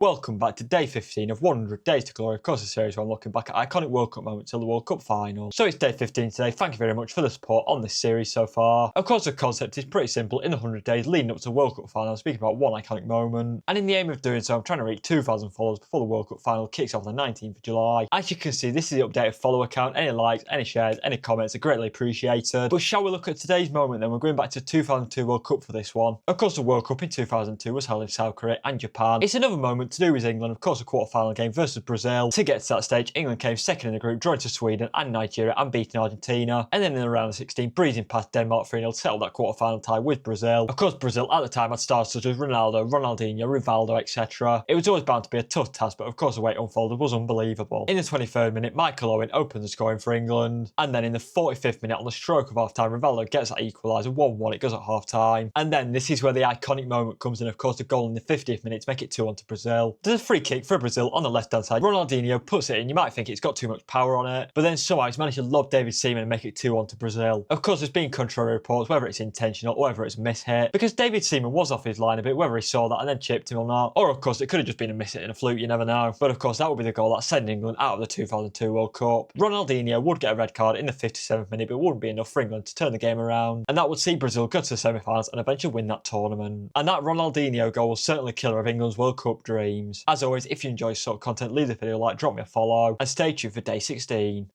Welcome back to day 15 of 100 Days to Glory, of course a series where I'm looking back at iconic World Cup moments till the World Cup final. So it's day 15 today, thank you very much for the support on this series so far. Of course the concept is pretty simple. In the 100 days leading up to the World Cup final, I'm speaking about one iconic moment. And in the aim of doing so, I'm trying to reach 2,000 followers before the World Cup final kicks off on the 19th of July. As you can see, this is the updated follower count. Any likes, any shares, any comments are greatly appreciated. But shall we look at today's moment then? We're going back to 2002 World Cup for this one. Of course the World Cup in 2002 was held in South Korea and Japan. It's another moment to do with England, of course a quarter-final game versus Brazil. To get to that stage, England came second in the group, drawing to Sweden and Nigeria and beating Argentina. And then in the round of 16, breezing past Denmark 3-0 to settle that quarter-final tie with Brazil. Of course, Brazil at the time had stars such as Ronaldo, Ronaldinho, Rivaldo, etc. It was always bound to be a tough task, but of course the way it unfolded was unbelievable. In the 23rd minute, Michael Owen opened the scoring for England. And then in the 45th minute, on the stroke of half-time, Rivaldo gets that equaliser, 1-1. It goes at half-time. And then this is where the iconic moment comes in, of course, the goal in the 50th minute to make it 2-1 to Brazil. There's a free kick for Brazil on the left-hand side. Ronaldinho puts it in. You might think it's got too much power on it, but then somehow he's managed to lob David Seaman and make it 2-1 to Brazil. Of course, there's been contrary reports, whether it's intentional or whether it's mishit, because David Seaman was off his line a bit, whether he saw that and then chipped him or not. Or, of course, it could have just been a miss hit and a fluke, you never know. But, of course, that would be the goal that sent England out of the 2002 World Cup. Ronaldinho would get a red card in the 57th minute, but it wouldn't be enough for England to turn the game around, and that would see Brazil go to the semi-finals and eventually win that tournament. And that Ronaldinho goal was certainly a killer of England's World Cup dreams. As always, if you enjoy this sort of content, leave the video a like, drop me a follow, and stay tuned for day 16.